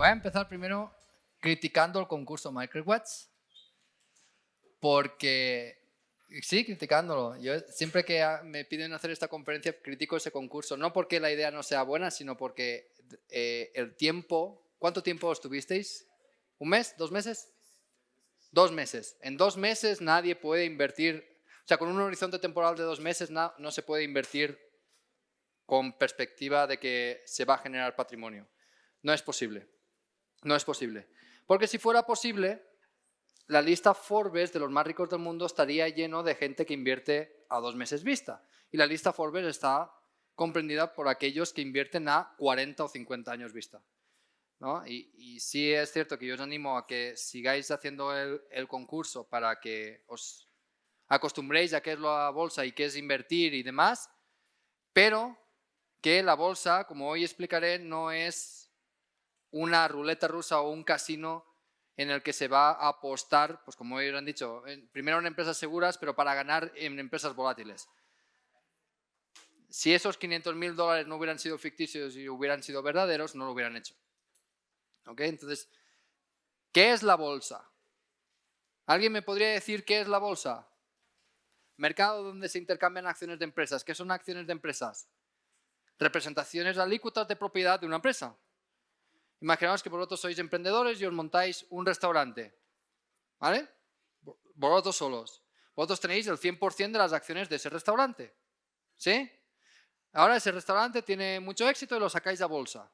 Voy a empezar primero criticando el concurso Microwatts, porque sí, criticándolo. Yo siempre que me piden hacer esta conferencia critico ese concurso, no porque la idea no sea buena, sino porque el tiempo. ¿Cuánto tiempo estuvisteis? ¿Un mes? ¿2 meses? 2 meses. En 2 meses nadie puede invertir, o sea, con un horizonte temporal de 2 meses no se puede invertir con perspectiva de que se va a generar patrimonio. No es posible. No es posible. Porque si fuera posible, la lista Forbes de los más ricos del mundo estaría lleno de gente que invierte a 2 meses vista. Y la lista Forbes está comprendida por aquellos que invierten a 40 o 50 años vista, ¿no? Y sí es cierto que yo os animo a que sigáis haciendo el concurso para que os acostumbréis a qué es la bolsa y qué es invertir y demás, pero que la bolsa, como hoy explicaré, no es una ruleta rusa o un casino en el que se va a apostar, pues como ellos han dicho, primero en empresas seguras, pero para ganar en empresas volátiles. Si esos $500.000 no hubieran sido ficticios y hubieran sido verdaderos, no lo hubieran hecho. ¿Ok? Entonces, ¿qué es la bolsa? ¿Alguien me podría decir qué es la bolsa? Mercado donde se intercambian acciones de empresas. ¿Qué son acciones de empresas? Representaciones alícuotas de propiedad de una empresa. Imaginaos que vosotros sois emprendedores y os montáis un restaurante, ¿vale? Vosotros solos. Vosotros tenéis el 100% de las acciones de ese restaurante, ¿sí? Ahora ese restaurante tiene mucho éxito y lo sacáis a bolsa.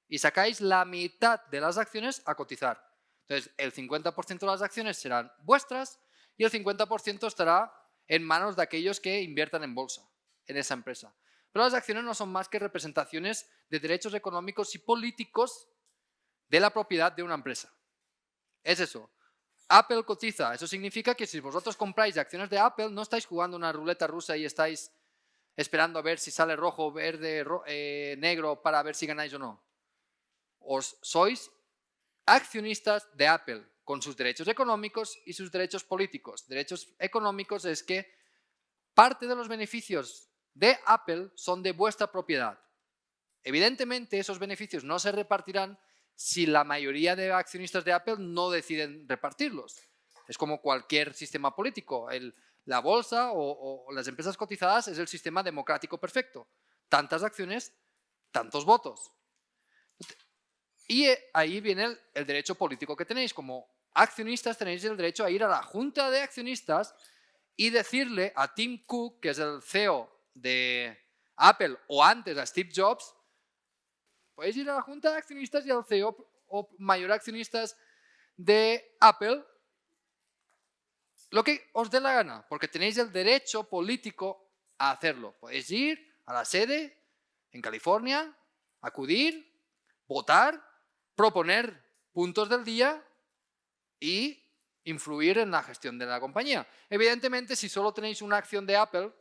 Y sacáis la mitad de las acciones a cotizar. Entonces, el 50% de las acciones serán vuestras y el 50% estará en manos de aquellos que inviertan en bolsa, en esa empresa. Pero las acciones no son más que representaciones de derechos económicos y políticos de la propiedad de una empresa. Es eso. Apple cotiza. Eso significa que si vosotros compráis acciones de Apple, no estáis jugando una ruleta rusa y estáis esperando a ver si sale rojo, verde, negro para ver si ganáis o no. Sois accionistas de Apple con sus derechos económicos y sus derechos políticos. Derechos económicos es que parte de los beneficios de Apple son de vuestra propiedad. Evidentemente, esos beneficios no se repartirán si la mayoría de accionistas de Apple no deciden repartirlos. Es como cualquier sistema político. La bolsa o las empresas cotizadas es el sistema democrático perfecto. Tantas acciones, tantos votos. Y ahí viene el derecho político que tenéis. Como accionistas tenéis el derecho a ir a la junta de accionistas y decirle a Tim Cook, que es el CEO de Apple, o antes a Steve Jobs, podéis ir a la junta de accionistas y al CEO o mayor accionistas de Apple lo que os dé la gana, porque tenéis el derecho político a hacerlo. Podéis ir a la sede en California, acudir, votar, proponer puntos del día y influir en la gestión de la compañía. Evidentemente, si solo tenéis una acción de Apple,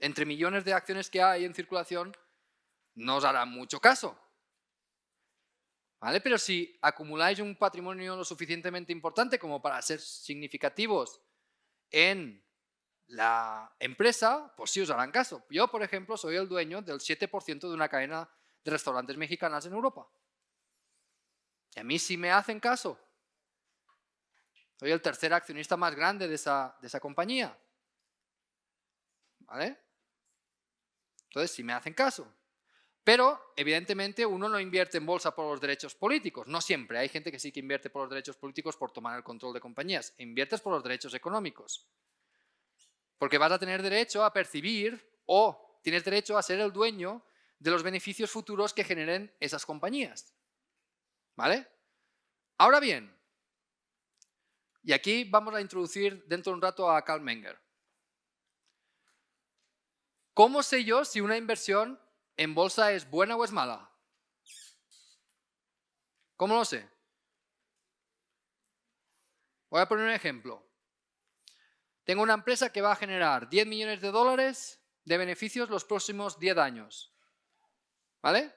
entre millones de acciones que hay en circulación, no os hará mucho caso. ¿Vale? Pero si acumuláis un patrimonio lo suficientemente importante como para ser significativos en la empresa, pues sí os harán caso. Yo, por ejemplo, soy el dueño del 7% de una cadena de restaurantes mexicanas en Europa. Y a mí sí me hacen caso. Soy el tercer accionista más grande de esa compañía. ¿Vale? Entonces sí me hacen caso. Pero, evidentemente, uno no invierte en bolsa por los derechos políticos. No siempre. Hay gente que sí que invierte por los derechos políticos por tomar el control de compañías. Inviertes por los derechos económicos. Porque vas a tener derecho a percibir o tienes derecho a ser el dueño de los beneficios futuros que generen esas compañías. ¿Vale? Ahora bien, y aquí vamos a introducir dentro de un rato a Carl Menger. ¿Cómo sé yo si una inversión en bolsa es buena o es mala? ¿Cómo lo sé? Voy a poner un ejemplo. Tengo una empresa que va a generar 10 millones de dólares de beneficios los próximos 10 años. ¿Vale?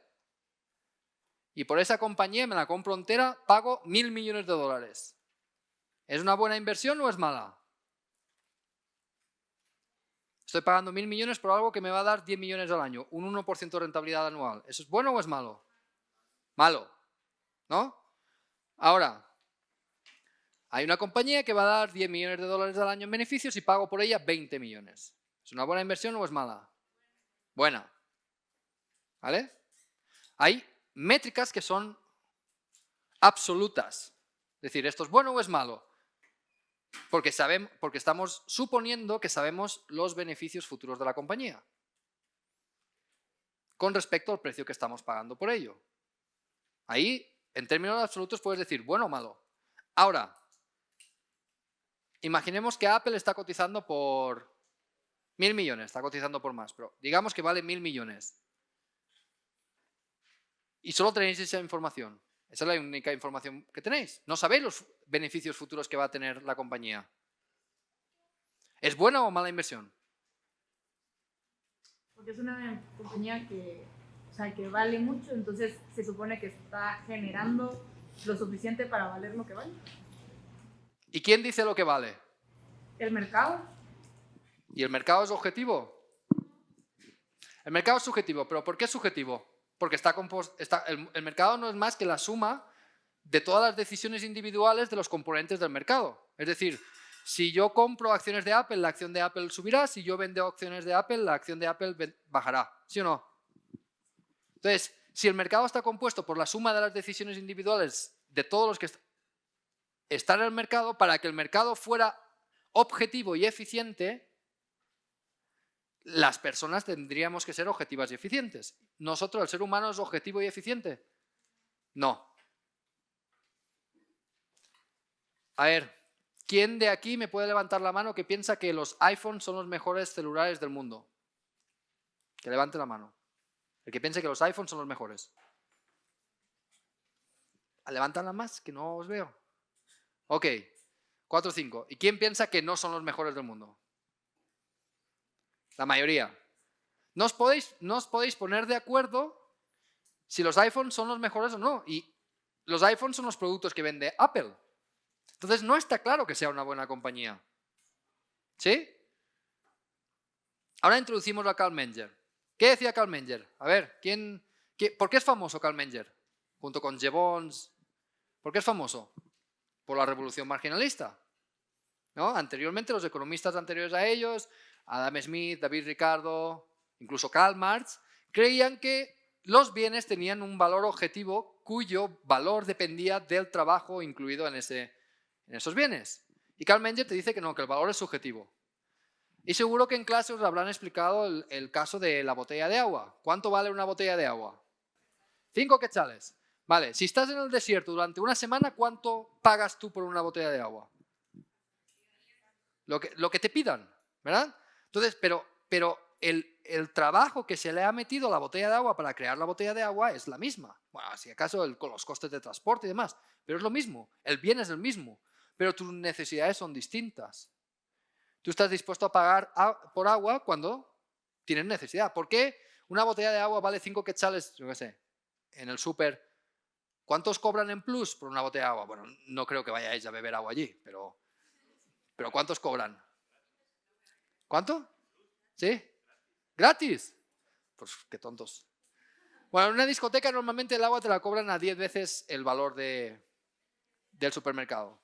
Y por esa compañía me la compro entera, pago 1.000 millones de dólares. ¿Es una buena inversión o es mala? Estoy pagando 1.000 millones por algo que me va a dar 10 millones al año, un 1% de rentabilidad anual. ¿Eso es bueno o es malo? Malo. ¿no? Ahora, hay una compañía que va a dar 10 millones de dólares al año en beneficios y pago por ella 20 millones. ¿Es una buena inversión o es mala? Buena. ¿Vale? Hay métricas que son absolutas. Es decir, ¿esto es bueno o es malo? Porque estamos suponiendo que sabemos los beneficios futuros de la compañía con respecto al precio que estamos pagando por ello. Ahí, en términos absolutos, puedes decir bueno o malo. Ahora, imaginemos que Apple está cotizando por 1.000 millones, está cotizando por más, pero digamos que vale 1.000 millones. Y solo tenéis esa información. Esa es la única información que tenéis. No sabéis los beneficios futuros que va a tener la compañía. ¿Es buena o mala inversión? Porque es una compañía que vale mucho, entonces se supone que está generando lo suficiente para valer lo que vale. ¿Y quién dice lo que vale? El mercado. ¿Y el mercado es objetivo? El mercado es subjetivo, pero ¿por qué es subjetivo? Porque el mercado no es más que la suma de todas las decisiones individuales de los componentes del mercado. Es decir, si yo compro acciones de Apple, la acción de Apple subirá. Si yo vendo acciones de Apple, la acción de Apple bajará. ¿Sí o no? Entonces, si el mercado está compuesto por la suma de las decisiones individuales de todos los que están en el mercado, para que el mercado fuera objetivo y eficiente, las personas tendríamos que ser objetivas y eficientes. ¿Nosotros, el ser humano, es objetivo y eficiente? No. A ver, ¿quién de aquí me puede levantar la mano que piensa que los iPhones son los mejores celulares del mundo? Que levante la mano. El que piense que los iPhones son los mejores. Levántanla más, que no os veo. Ok, 4 o 5. ¿Y quién piensa que no son los mejores del mundo? La mayoría. No os podéis poner de acuerdo si los iPhones son los mejores o no. Y los iPhones son los productos que vende Apple. Entonces no está claro que sea una buena compañía. ¿Sí? Ahora introducimos a Carl Menger. ¿Qué decía Carl Menger? A ver, ¿por qué es famoso Carl Menger? Junto con Jevons. ¿Por qué es famoso? Por la revolución marginalista. ¿No? Anteriormente, los economistas anteriores a ellos, Adam Smith, David Ricardo, incluso Karl Marx, creían que los bienes tenían un valor objetivo cuyo valor dependía del trabajo incluido en esos bienes. Y Carl Menger te dice que no, que el valor es subjetivo. Y seguro que en clase os habrán explicado el caso de la botella de agua. ¿Cuánto vale una botella de agua? 5 quetzales. Vale, si estás en el desierto durante una semana, ¿cuánto pagas tú por una botella de agua? Lo que te pidan, ¿verdad? Entonces, pero el trabajo que se le ha metido a la botella de agua para crear la botella de agua es la misma. Bueno, si acaso con los costes de transporte y demás, pero es lo mismo, el bien es el mismo, pero tus necesidades son distintas. Tú estás dispuesto a pagar por agua cuando tienes necesidad. ¿Por qué una botella de agua vale 5 quetzales, yo qué sé, en el súper? ¿Cuántos cobran en plus por una botella de agua? Bueno, no creo que vayáis a beber agua allí, pero ¿cuántos cobran? ¿Cuánto? ¿Sí? ¿Gratis? Pues qué tontos. Bueno, en una discoteca normalmente el agua te la cobran a 10 veces el valor del supermercado.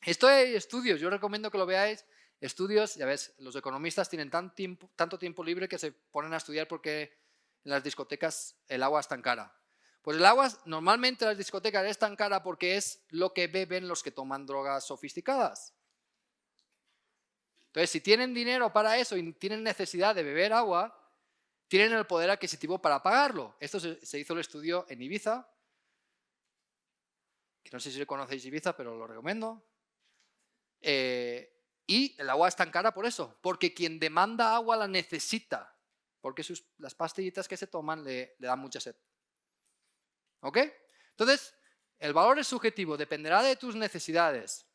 Esto hay estudios, yo recomiendo que lo veáis. Estudios, ya ves, los economistas tienen tanto tiempo libre que se ponen a estudiar porque en las discotecas el agua es tan cara. Pues el agua normalmente en las discotecas es tan cara porque es lo que beben los que toman drogas sofisticadas. Entonces, si tienen dinero para eso y tienen necesidad de beber agua, tienen el poder adquisitivo para pagarlo. Esto se hizo el estudio en Ibiza, que no sé si conocéis Ibiza, pero lo recomiendo. Y el agua es tan cara por eso, porque quien demanda agua la necesita, porque las pastillitas que se toman le dan mucha sed. ¿Ok? Entonces, el valor es subjetivo, dependerá de tus necesidades.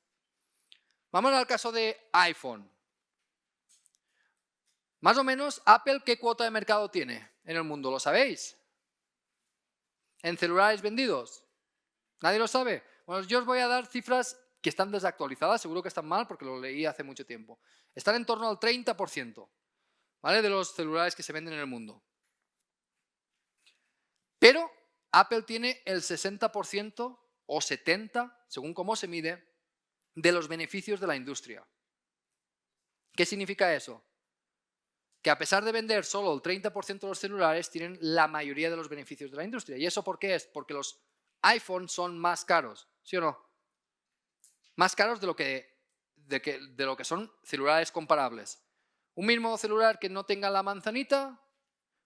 Vamos al caso de iPhone. Más o menos, Apple, ¿qué cuota de mercado tiene en el mundo? ¿Lo sabéis? ¿En celulares vendidos? ¿Nadie lo sabe? Bueno, yo os voy a dar cifras que están desactualizadas, seguro que están mal porque lo leí hace mucho tiempo. Están en torno al 30%, ¿vale? De los celulares que se venden en el mundo. Pero Apple tiene el 60% o 70, según cómo se mide, de los beneficios de la industria. ¿Qué significa eso? Que a pesar de vender solo el 30% de los celulares, tienen la mayoría de los beneficios de la industria. ¿Y eso por qué es? Porque los iPhones son más caros, ¿sí o no? Más caros de lo que son celulares comparables. Un mismo celular que no tenga la manzanita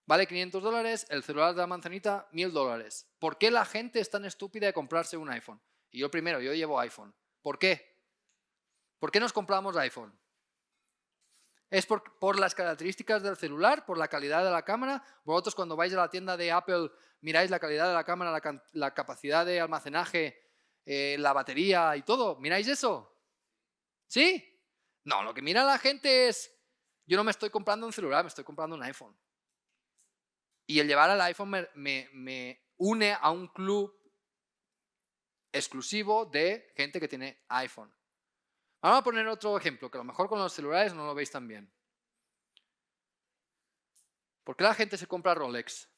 vale $500, el celular de la manzanita $1000. ¿Por qué la gente es tan estúpida de comprarse un iPhone? Y yo primero, yo llevo iPhone. ¿Por qué? ¿Por qué nos compramos iPhone? ¿Es por las características del celular, por la calidad de la cámara? Vosotros cuando vais a la tienda de Apple miráis la calidad de la cámara, la capacidad de almacenaje, la batería y todo. ¿Miráis eso? ¿Sí? No, lo que mira la gente es, yo no me estoy comprando un celular, me estoy comprando un iPhone. Y el llevar al iPhone me une a un club exclusivo de gente que tiene iPhone. Vamos a poner otro ejemplo, que a lo mejor con los celulares no lo veis tan bien. ¿Por qué la gente se compra Rolex?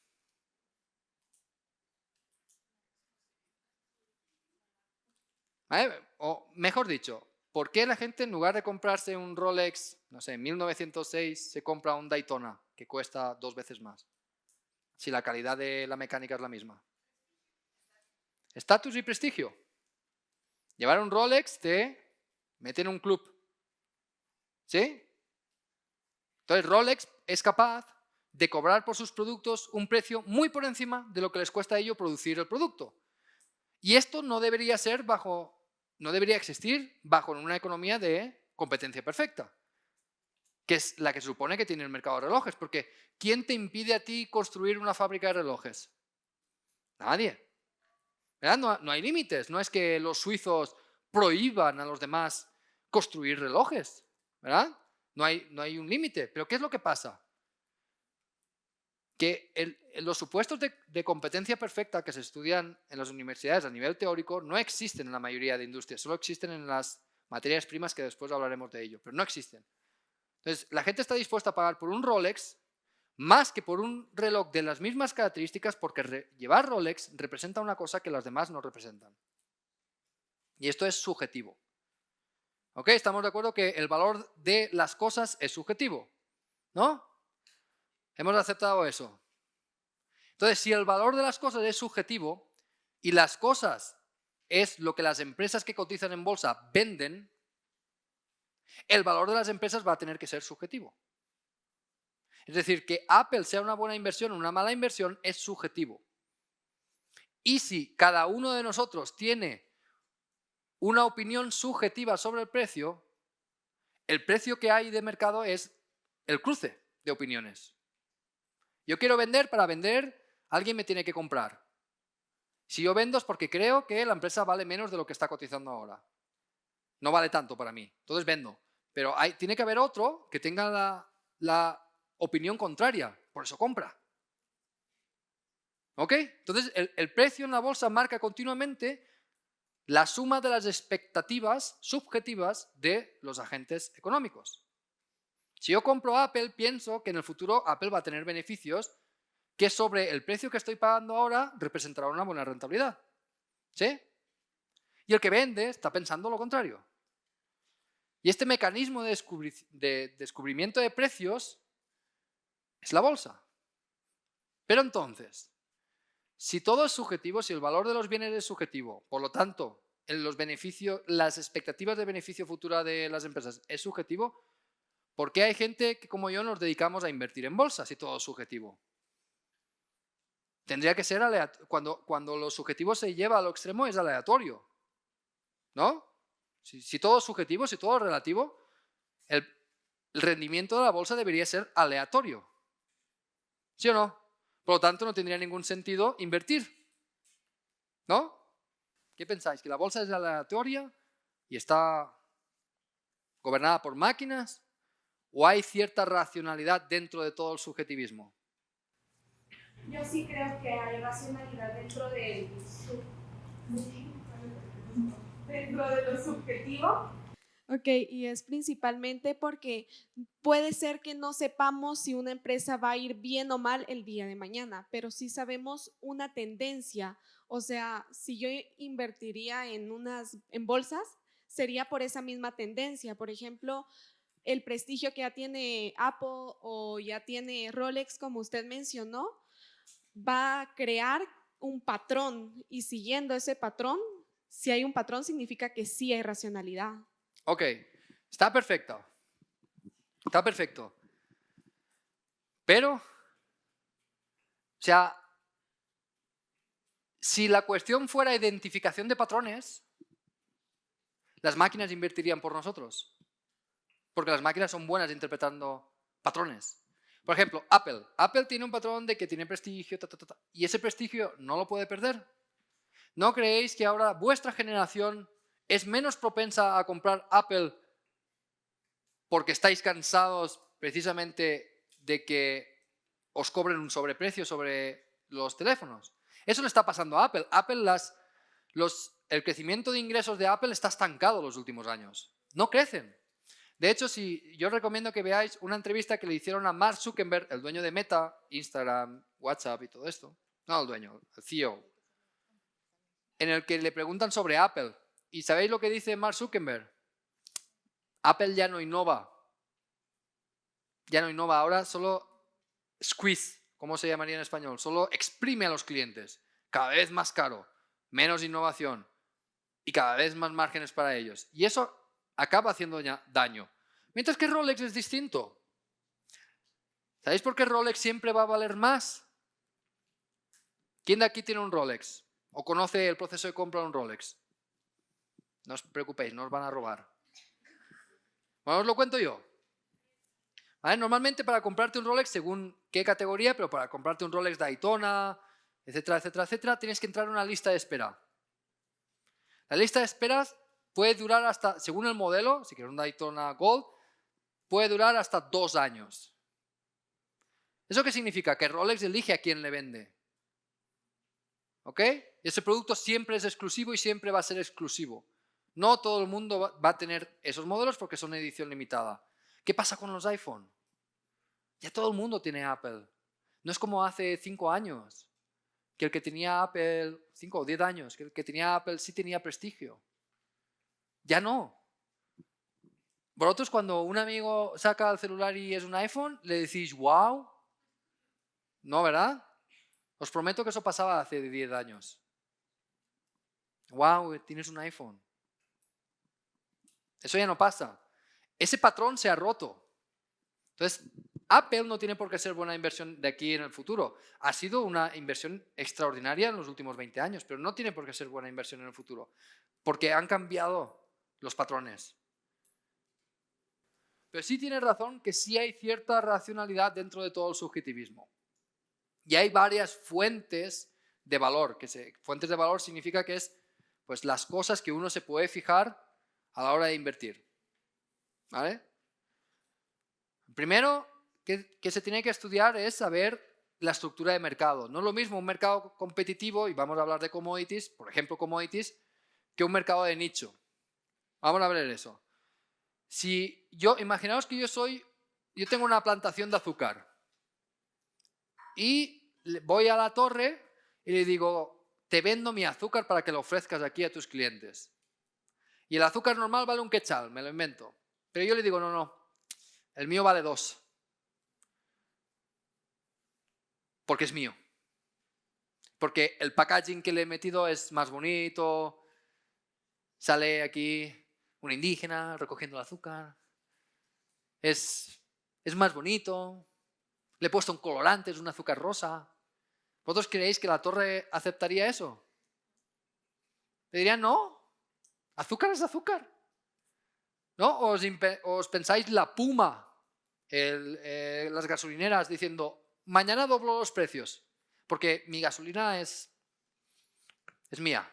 O mejor dicho, ¿por qué la gente en lugar de comprarse un Rolex, no sé, 1906, se compra un Daytona que cuesta 2 veces más? Si la calidad de la mecánica es la misma. Estatus y prestigio. Llevar un Rolex te mete en un club. ¿Sí? Entonces Rolex es capaz de cobrar por sus productos un precio muy por encima de lo que les cuesta a ellos producir el producto. Y esto no debería existir bajo una economía de competencia perfecta, que es la que se supone que tiene el mercado de relojes, porque ¿quién te impide a ti construir una fábrica de relojes? Nadie. ¿Verdad? No hay límites, no es que los suizos prohíban a los demás construir relojes, ¿verdad? No hay un límite. Pero ¿qué es lo que pasa? Que los supuestos de competencia perfecta que se estudian en las universidades a nivel teórico no existen en la mayoría de industrias, solo existen en las materias primas, que después hablaremos de ello, pero no existen. Entonces, la gente está dispuesta a pagar por un Rolex más que por un reloj de las mismas características, porque llevar Rolex representa una cosa que las demás no representan. Y esto es subjetivo. ¿Ok? Estamos de acuerdo que el valor de las cosas es subjetivo, ¿no? Hemos aceptado eso. Entonces, si el valor de las cosas es subjetivo y las cosas es lo que las empresas que cotizan en bolsa venden, el valor de las empresas va a tener que ser subjetivo. Es decir, que Apple sea una buena inversión o una mala inversión es subjetivo. Y si cada uno de nosotros tiene una opinión subjetiva sobre el precio que hay de mercado es el cruce de opiniones. Yo quiero vender, para vender alguien me tiene que comprar. Si yo vendo es porque creo que la empresa vale menos de lo que está cotizando ahora. No vale tanto para mí, entonces vendo. Pero tiene que haber otro que tenga la opinión contraria, por eso compra. ¿Ok? Entonces el precio en la bolsa marca continuamente la suma de las expectativas subjetivas de los agentes económicos. Si yo compro Apple, pienso que en el futuro Apple va a tener beneficios que sobre el precio que estoy pagando ahora representará una buena rentabilidad. ¿Sí? Y el que vende está pensando lo contrario. Y este mecanismo de descubrimiento de precios es la bolsa. Pero entonces, si todo es subjetivo, si el valor de los bienes es subjetivo, por lo tanto, las expectativas de beneficio futura de las empresas es subjetivo, ¿por qué hay gente que como yo nos dedicamos a invertir en bolsa si todo es subjetivo? Tendría que ser aleatorio. Cuando lo subjetivo se lleva a lo extremo es aleatorio, ¿no? Si todo es subjetivo, si todo es relativo, el rendimiento de la bolsa debería ser aleatorio. ¿Sí o no? Por lo tanto, no tendría ningún sentido invertir, ¿no? ¿Qué pensáis? ¿Que la bolsa es aleatoria y está gobernada por máquinas? ¿O hay cierta racionalidad dentro de todo el subjetivismo? Yo sí creo que hay racionalidad dentro de lo subjetivo. Ok, y es principalmente porque puede ser que no sepamos si una empresa va a ir bien o mal el día de mañana, pero sí sabemos una tendencia O sea, si yo invertiría en bolsas, sería por esa misma tendencia. Por ejemplo, el prestigio que ya tiene Apple o ya tiene Rolex, como usted mencionó, va a crear un patrón, y siguiendo ese patrón, si hay un patrón significa que sí hay racionalidad. Ok, está perfecto. Está perfecto. Pero, o sea, si la cuestión fuera identificación de patrones, las máquinas invertirían por nosotros. Porque las máquinas son buenas interpretando patrones. Por ejemplo, Apple. Apple tiene un patrón de que tiene prestigio, y ese prestigio no lo puede perder. ¿No creéis que ahora vuestra generación es menos propensa a comprar Apple porque estáis cansados precisamente de que os cobren un sobreprecio sobre los teléfonos? Eso le está pasando a Apple. El crecimiento de ingresos de Apple está estancado los últimos años. No crecen. De hecho, yo os recomiendo que veáis una entrevista que le hicieron a Mark Zuckerberg, el dueño de Meta, Instagram, WhatsApp y todo esto. No el dueño, el CEO. En el que le preguntan sobre Apple. ¿Y sabéis lo que dice Mark Zuckerberg? Apple ya no innova. Ya no innova, ahora solo squeeze, ¿cómo se llamaría en español? Solo exprime a los clientes. Cada vez más caro, menos innovación y cada vez más márgenes para ellos. Y eso acaba haciendo daño. Mientras que Rolex es distinto. ¿Sabéis por qué Rolex siempre va a valer más? ¿Quién de aquí tiene un Rolex? ¿O conoce el proceso de compra de un Rolex? No os preocupéis, no os van a robar. Bueno, os lo cuento yo. ¿Vale? Normalmente para comprarte un Rolex, según qué categoría, pero para comprarte un Rolex Daytona, etcétera, etcétera, etcétera, tienes que entrar en una lista de espera. La lista de esperas puede durar hasta, según el modelo, si quieres un Daytona Gold, puede durar hasta 2 años. ¿Eso qué significa? Que Rolex elige a quién le vende. ¿Ok? Ese producto siempre es exclusivo y siempre va a ser exclusivo. No todo el mundo va a tener esos modelos porque son edición limitada. ¿Qué pasa con los iPhone? Ya todo el mundo tiene Apple. No es como hace 5 años, que el que tenía Apple, 5 o 10 años, que el que tenía Apple sí tenía prestigio. Ya no. Vosotros cuando un amigo saca el celular y es un iPhone, le decís, wow. No, ¿verdad? Os prometo que eso pasaba hace 10 años. Wow, tienes un iPhone. Eso ya no pasa. Ese patrón se ha roto. Entonces, Apple no tiene por qué ser buena inversión de aquí en el futuro. Ha sido una inversión extraordinaria en los últimos 20 años, pero no tiene por qué ser buena inversión en el futuro, porque han cambiado los patrones. Pero sí tiene razón que sí hay cierta racionalidad dentro de todo el subjetivismo. Y hay varias fuentes de valor. Fuentes de valor significa que es pues, las cosas que uno se puede fijar a la hora de invertir. ¿Vale? Primero que se tiene que estudiar es saber la estructura de mercado. No es lo mismo un mercado competitivo, y vamos a hablar de commodities, por ejemplo commodities, que un mercado de nicho. Vamos a ver eso. Imaginaos que yo tengo una plantación de azúcar y voy a la torre y le digo, te vendo mi azúcar para que lo ofrezcas aquí a tus clientes. Y el azúcar normal vale un quetzal, me lo invento. Pero yo le digo, no, el mío vale 2. Porque es mío. Porque el packaging que le he metido es más bonito. Sale aquí un indígena recogiendo el azúcar. Es más bonito. Le he puesto un colorante, es un azúcar rosa. ¿Vosotros creéis que la torre aceptaría eso? Le dirían, no, azúcar es azúcar. ¿No? ¿Os pensáis la Puma, las gasolineras diciendo, mañana doblo los precios, porque mi gasolina es mía?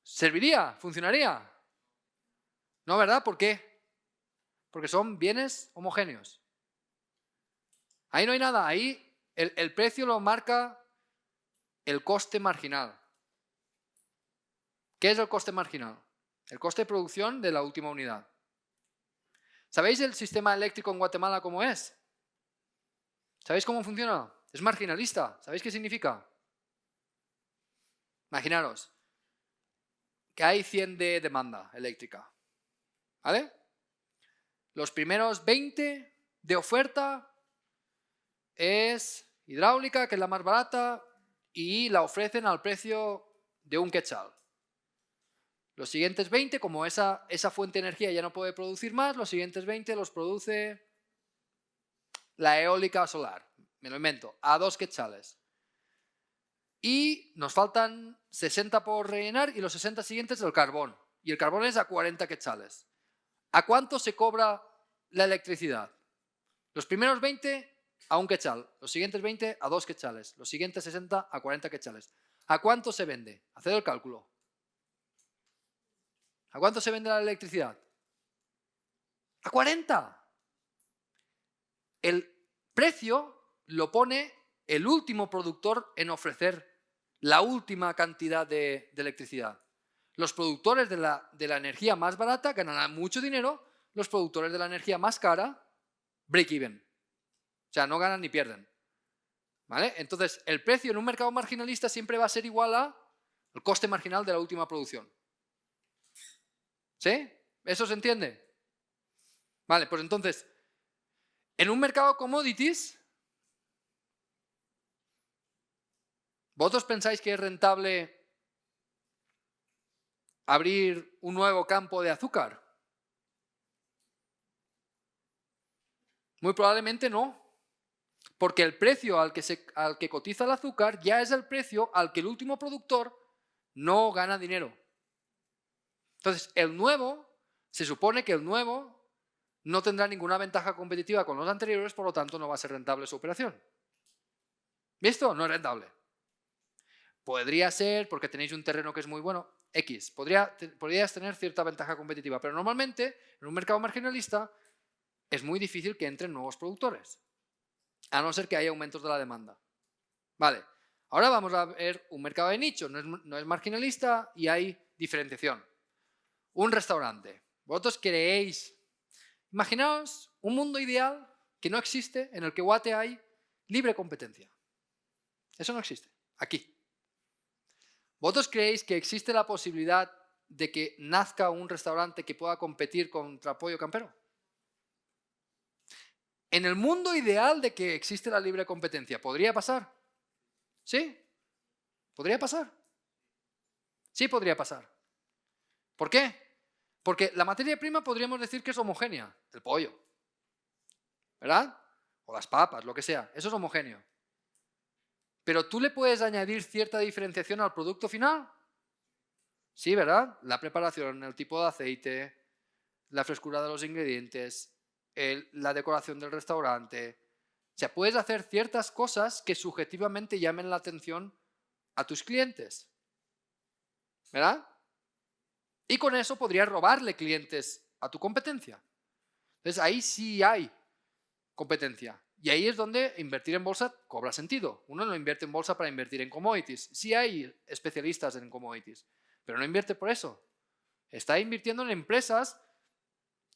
¿Serviría? ¿Funcionaría? No, ¿verdad? ¿Por qué? Porque son bienes homogéneos. Ahí no hay nada, ahí el precio lo marca el coste marginal. ¿Qué es el coste marginal? El coste de producción de la última unidad. ¿Sabéis el sistema eléctrico en Guatemala cómo es? ¿Sabéis cómo funciona? Es marginalista. ¿Sabéis qué significa? Imaginaros que hay 100 de demanda eléctrica, ¿vale? Los primeros 20 de oferta es hidráulica, que es la más barata, y la ofrecen al precio de un quetzal. Los siguientes 20, como esa fuente de energía ya no puede producir más, los siguientes 20 los produce la eólica o solar, me lo invento, a 2 quetzales. Y nos faltan 60 por rellenar y los 60 siguientes el carbón. Y el carbón es a 40 quetzales. ¿A cuánto se cobra la electricidad? Los primeros 20 a 1 quetzal, los siguientes 20 a 2 quetzales, los siguientes 60 a 40 quetzales. ¿A cuánto se vende? Haced el cálculo. ¿A cuánto se vende la electricidad? ¡A 40! El precio lo pone el último productor en ofrecer la última cantidad de electricidad. Los productores de la energía más barata ganarán mucho dinero, los productores de la energía más cara, break even. O sea, no ganan ni pierden. ¿Vale? Entonces, el precio en un mercado marginalista siempre va a ser igual al coste marginal de la última producción. ¿Sí? ¿Eso se entiende? Vale, pues entonces, en un mercado commodities, ¿vosotros pensáis que es rentable abrir un nuevo campo de azúcar? Muy probablemente no. Porque el precio al que cotiza el azúcar ya es el precio al que el último productor no gana dinero. Entonces, se supone que el nuevo no tendrá ninguna ventaja competitiva con los anteriores, por lo tanto no va a ser rentable su operación. ¿Visto? No es rentable. Podría ser porque tenéis un terreno que es muy bueno, X. Podrías tener cierta ventaja competitiva, pero normalmente en un mercado marginalista es muy difícil que entren nuevos productores, a no ser que haya aumentos de la demanda. Vale, ahora vamos a ver un mercado de nicho, no es marginalista y hay diferenciación. Un restaurante. Vosotros creéis, imaginaos un mundo ideal que no existe, en el que Guate hay libre competencia. Eso no existe, aquí. ¿Vosotros creéis que existe la posibilidad de que nazca un restaurante que pueda competir contra Pollo Campero? En el mundo ideal de que existe la libre competencia, ¿podría pasar? ¿Sí? ¿Podría pasar? Sí, podría pasar. ¿Por qué? Porque la materia prima podríamos decir que es homogénea, el pollo, ¿verdad? O las papas, lo que sea, eso es homogéneo. Pero tú le puedes añadir cierta diferenciación al producto final. Sí, ¿verdad? La preparación, el tipo de aceite, la frescura de los ingredientes, la decoración del restaurante. O sea, puedes hacer ciertas cosas que subjetivamente llamen la atención a tus clientes, ¿verdad? Y con eso podrías robarle clientes a tu competencia. Entonces ahí sí hay competencia. Y ahí es donde invertir en bolsa cobra sentido. Uno no invierte en bolsa para invertir en commodities. Sí hay especialistas en commodities, pero no invierte por eso. Está invirtiendo en empresas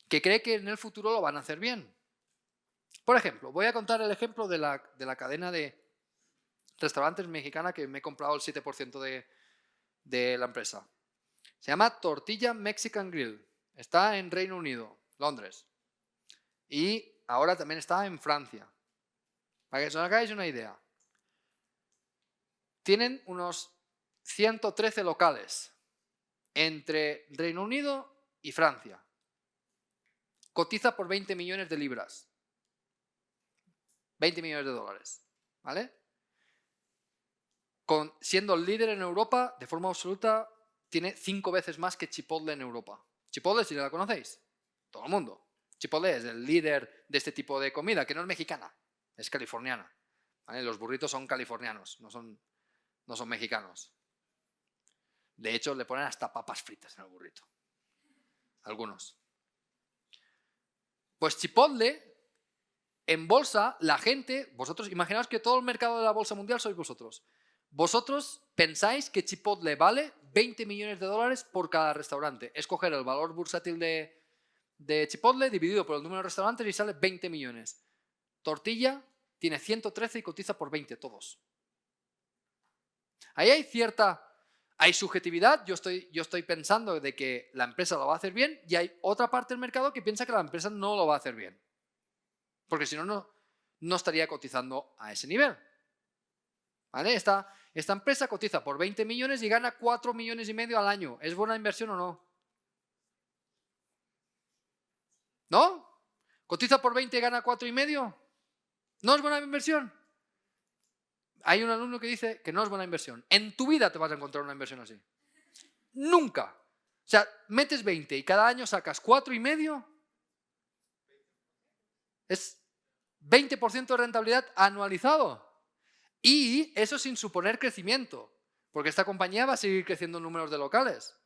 que cree que en el futuro lo van a hacer bien. Por ejemplo, voy a contar el ejemplo de la cadena de restaurantes mexicana que me he comprado el 7% de la empresa. Se llama Tortilla Mexican Grill. Está en Reino Unido, Londres. Y ahora también está en Francia. Para que os hagáis una idea. Tienen unos 113 locales entre Reino Unido y Francia. Cotiza por 20 millones de libras. 20 millones de dólares. ¿Vale? Siendo el líder en Europa, de forma absoluta, tiene 5 veces más que Chipotle en Europa. Chipotle, si la conocéis, todo el mundo. Chipotle es el líder de este tipo de comida, que no es mexicana, es californiana. ¿Vale? Los burritos son californianos, no son mexicanos. De hecho, le ponen hasta papas fritas en el burrito. Algunos. Pues Chipotle, en bolsa, la gente, vosotros, imaginaos que todo el mercado de la bolsa mundial sois vosotros. Vosotros pensáis que Chipotle vale 20 millones de dólares por cada restaurante. Es coger el valor bursátil de Chipotle dividido por el número de restaurantes y sale 20 millones. Tortilla tiene 113 y cotiza por 20 todos. Ahí hay cierta Hay subjetividad, yo estoy pensando de que la empresa lo va a hacer bien y hay otra parte del mercado que piensa que la empresa no lo va a hacer bien. Porque si no, no estaría cotizando a ese nivel. ¿Vale? Esta empresa cotiza por 20 millones y gana 4,5 millones al año. ¿Es buena inversión o no? ¿No? ¿Cotiza por 20 y gana 4,5? ¿No es buena inversión? Hay un alumno que dice que no es buena inversión. En tu vida te vas a encontrar una inversión así. Nunca. O sea, metes 20 y cada año sacas 4,5. Es 20% de rentabilidad anualizado. Y eso sin suponer crecimiento. Porque esta compañía va a seguir creciendo en números de locales.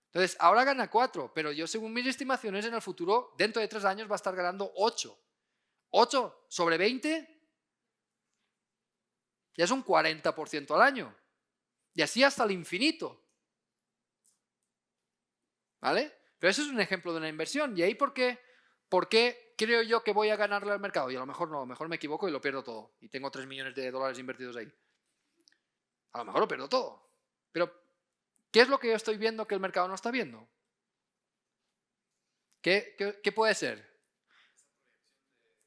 Entonces, ahora gana 4, pero yo según mis estimaciones en el futuro, dentro de 3 años va a estar ganando 8. 8 sobre 20 ya es un 40% al año. Y así hasta el infinito. ¿Vale? Pero eso es un ejemplo de una inversión. ¿Y ahí por qué creo yo que voy a ganarle al mercado? Y a lo mejor no, a lo mejor me equivoco y lo pierdo todo. Y tengo 3 millones de dólares invertidos ahí. A lo mejor lo pierdo todo. Pero, ¿qué es lo que yo estoy viendo que el mercado no está viendo? ¿Qué puede ser?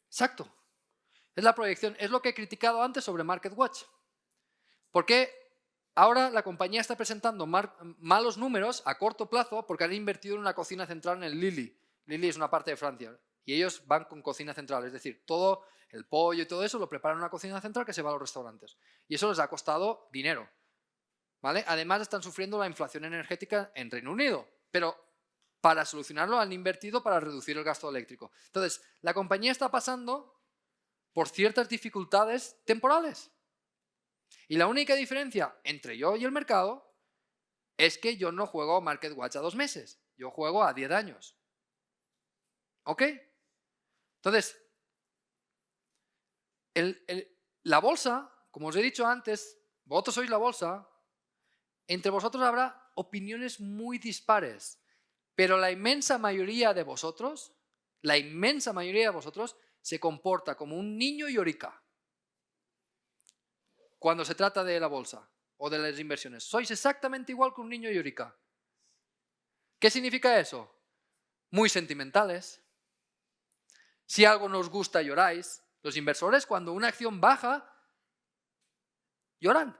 Exacto. Es la proyección. Es lo que he criticado antes sobre MarketWatch. ¿Por qué ahora la compañía está presentando malos números a corto plazo? Porque han invertido en una cocina central en el Lilly. Lilly es una parte de Francia. Y ellos van con cocina central. Es decir, todo el pollo y todo eso lo preparan en una cocina central que se va a los restaurantes. Y eso les ha costado dinero. ¿Vale? Además están sufriendo la inflación energética en Reino Unido. Pero para solucionarlo han invertido para reducir el gasto eléctrico. Entonces, la compañía está pasando por ciertas dificultades temporales. Y la única diferencia entre yo y el mercado es que yo no juego MarketWatch a 2 meses. Yo juego a 10 años. ¿Ok? Entonces, la bolsa, como os he dicho antes, vosotros sois la bolsa, entre vosotros habrá opiniones muy dispares. Pero la inmensa mayoría de vosotros se comporta como un niño llorica cuando se trata de la bolsa o de las inversiones. Sois exactamente igual que un niño llorica. ¿Qué significa eso? Muy sentimentales. Si algo no os gusta, lloráis. Los inversores, cuando una acción baja, lloran.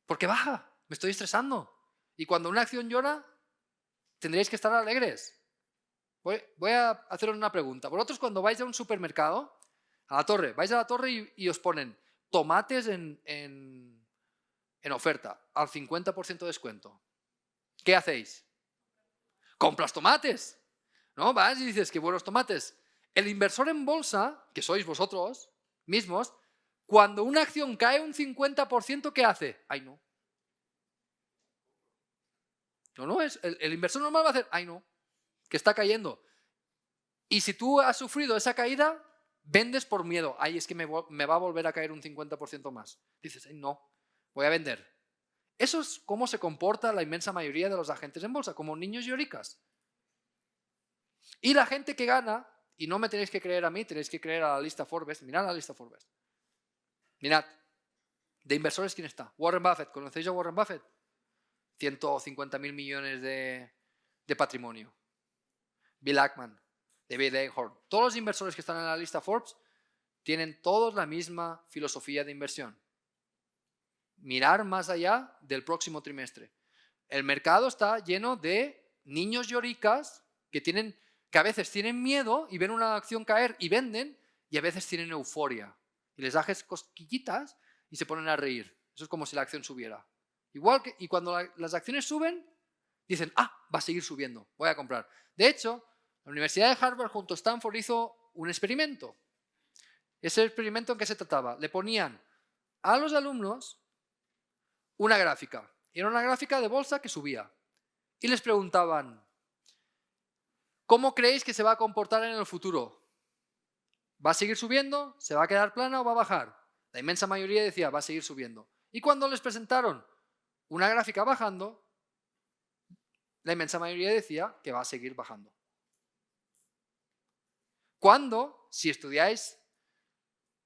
Porque baja, me estoy estresando. Y cuando una acción llora, tendréis que estar alegres. Voy a haceros una pregunta. Vosotros cuando vais a un supermercado, vais a la torre y os ponen tomates en oferta, al 50% de descuento. ¿Qué hacéis? Compras tomates. ¿No? Vas y dices, qué buenos tomates. El inversor en bolsa, que sois vosotros mismos, cuando una acción cae un 50%, ¿qué hace? Ay, no. No, el inversor normal va a hacer, ay, no, que está cayendo. Y si tú has sufrido esa caída, vendes por miedo. Ay, es que me va a volver a caer un 50% más. Dices, ay, no, voy a vender. Eso es cómo se comporta la inmensa mayoría de los agentes en bolsa, como niños lloricas. Y la gente que gana, y no me tenéis que creer a mí, tenéis que creer a la lista Forbes. Mirad la lista Forbes. Mirad, de inversores, ¿quién está? Warren Buffett. ¿Conocéis a Warren Buffett? 150.000 millones de patrimonio. Bill Ackman, David Einhorn. Todos los inversores que están en la lista Forbes tienen todos la misma filosofía de inversión. Mirar más allá del próximo trimestre. El mercado está lleno de niños lloricas que a veces tienen miedo y ven una acción caer y venden, y a veces tienen euforia. Y les haces cosquillitas y se ponen a reír. Eso es como si la acción subiera. Y cuando las acciones suben, dicen, va a seguir subiendo, voy a comprar. De hecho, la Universidad de Harvard junto a Stanford hizo un experimento. Ese experimento, ¿en qué se trataba? Le ponían a los alumnos una gráfica. Y era una gráfica de bolsa que subía. Y les preguntaban, ¿cómo creéis que se va a comportar en el futuro? ¿Va a seguir subiendo? ¿Se va a quedar plana o va a bajar? La inmensa mayoría decía, va a seguir subiendo. Y cuando les presentaron una gráfica bajando, la inmensa mayoría decía que va a seguir bajando. Cuando, si estudiáis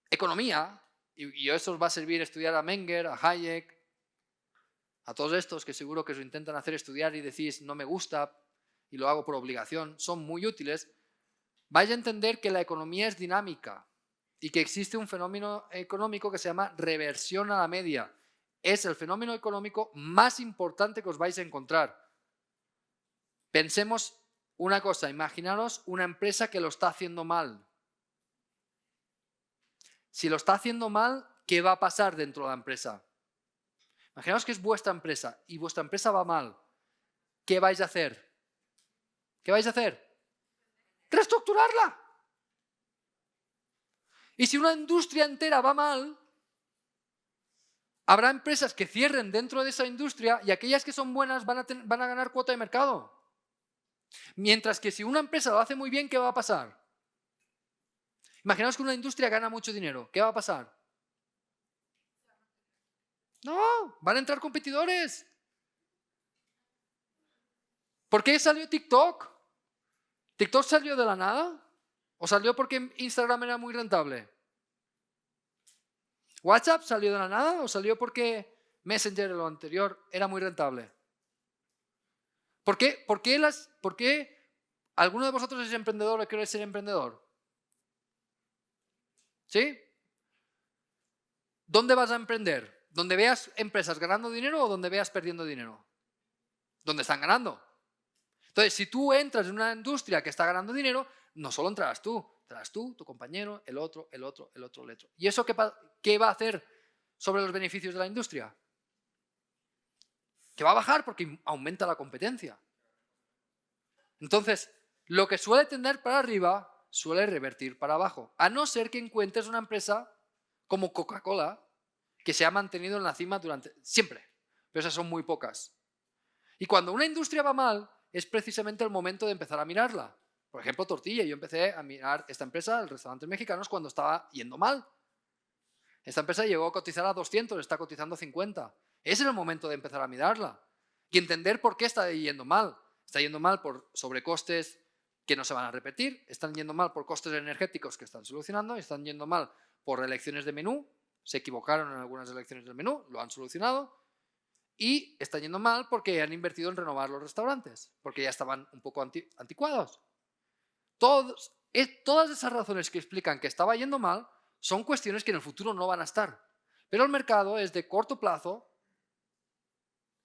economía, y eso os va a servir estudiar a Menger, a Hayek, a todos estos que seguro que os intentan hacer estudiar y decís no me gusta y lo hago por obligación, son muy útiles, vais a entender que la economía es dinámica y que existe un fenómeno económico que se llama reversión a la media. Es el fenómeno económico más importante que os vais a encontrar. Pensemos una cosa, imaginaros una empresa que lo está haciendo mal. Si lo está haciendo mal, ¿qué va a pasar dentro de la empresa? Imaginaos que es vuestra empresa y vuestra empresa va mal. ¿Qué vais a hacer? ¿Qué vais a hacer? ¡Reestructurarla! Y si una industria entera va mal, habrá empresas que cierren dentro de esa industria y aquellas que son buenas van a ganar cuota de mercado. Mientras que si una empresa lo hace muy bien, ¿qué va a pasar? Imaginaos que una industria gana mucho dinero. ¿Qué va a pasar? No, van a entrar competidores. ¿Por qué salió TikTok? ¿TikTok salió de la nada? ¿O salió porque Instagram era muy rentable? ¿WhatsApp salió de la nada o salió porque Messenger, lo anterior, era muy rentable? ¿Por qué alguno de vosotros es emprendedor o quiere ser emprendedor? ¿Sí? ¿Dónde vas a emprender? ¿Donde veas empresas ganando dinero o donde veas perdiendo dinero? ¿Dónde están ganando? Entonces, si tú entras en una industria que está ganando dinero, no solo entrarás tú, tu compañero, el otro. ¿Y eso qué va a hacer sobre los beneficios de la industria? Que va a bajar porque aumenta la competencia. Entonces, lo que suele tender para arriba suele revertir para abajo, a no ser que encuentres una empresa como Coca-Cola que se ha mantenido en la cima durante siempre, pero esas son muy pocas. Y cuando una industria va mal, es precisamente el momento de empezar a mirarla. Por ejemplo, tortilla. Yo empecé a mirar esta empresa, el restaurantes mexicanos, cuando estaba yendo mal. Esta empresa llegó a cotizar a 200, está cotizando a 50. Ese es el momento de empezar a mirarla y entender por qué está yendo mal. Está yendo mal por sobrecostes que no se van a repetir, están yendo mal por costes energéticos que están solucionando, están yendo mal por elecciones de menú, se equivocaron en algunas elecciones del menú, lo han solucionado, y están yendo mal porque han invertido en renovar los restaurantes, porque ya estaban un poco anticuados. Todas esas razones que explican que estaba yendo mal son cuestiones que en el futuro no van a estar. Pero el mercado es de corto plazo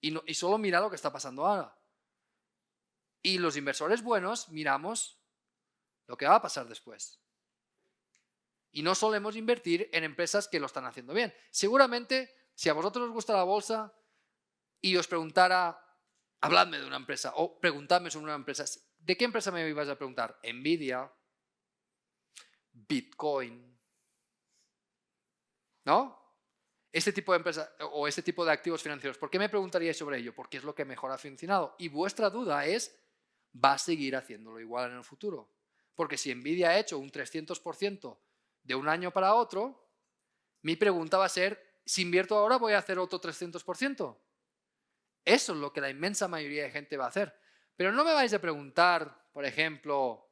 y solo mira lo que está pasando ahora. Y los inversores buenos miramos lo que va a pasar después. Y no solemos invertir en empresas que lo están haciendo bien. Seguramente, si a vosotros os gusta la bolsa y os preguntara, habladme de una empresa o preguntadme sobre una empresa, ¿de qué empresa me ibais a preguntar? Nvidia, Bitcoin, ¿no? Este tipo de empresa o este tipo de activos financieros. ¿Por qué me preguntaríais sobre ello? Porque es lo que mejor ha funcionado. Y vuestra duda es, ¿va a seguir haciéndolo igual en el futuro? Porque si Nvidia ha hecho un 300% de un año para otro, mi pregunta va a ser, si invierto ahora voy a hacer otro 300%. Eso es lo que la inmensa mayoría de gente va a hacer. Pero no me vais a preguntar, por ejemplo,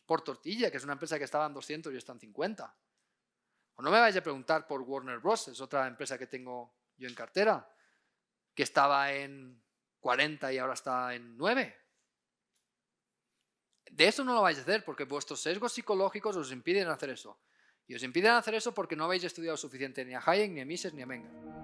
por Tortilla, que es una empresa que estaba en 200 y está en 50. O no me vais a preguntar por Warner Bros., es otra empresa que tengo yo en cartera, que estaba en 40 y ahora está en 9. De eso no lo vais a hacer porque vuestros sesgos psicológicos os impiden hacer eso. Y os impiden hacer eso porque no habéis estudiado suficiente ni a Hayek, ni a Mises, ni a Menger.